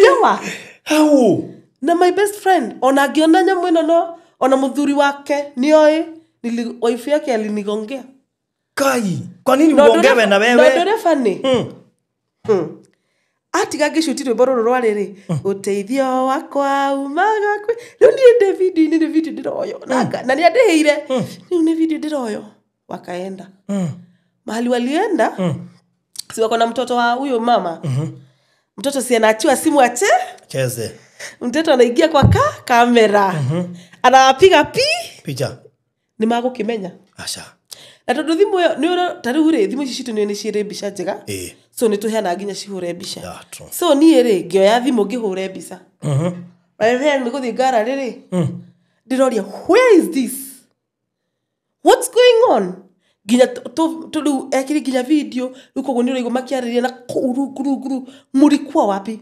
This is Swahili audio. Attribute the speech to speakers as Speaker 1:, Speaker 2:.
Speaker 1: Newa.
Speaker 2: How?
Speaker 1: Na my best friend ona giona nyamu ino no ona muthuri wake nioi wife yake alinigongea.
Speaker 2: Kai. Kwa nini uongewe na wewe?
Speaker 1: Ndo funny. Atiga gishutirwe bororo rwariri uteithio wakwa umaga kwi riu ni video ndiroyo na ni andihire riu ni video ndiroyo wakaenda mahali walienda si wako na mtoto wa huyo mama mtoto si anaachiwa simu cheze mtoto anaingia kwa kamera anapiga picha ni mago kimenya asha na tondu thimu yo ni tariu ri thimu citu ni cire mbica njega so ni tuheana nginya cihure mbica so ni ri ngioya thimu ngihure mbica wewe ni guthi ngara riri ndiroria where is this what's going on nginya tu ekiri nginya video ruko guniro igo makiariria na kuru muri kwa wapi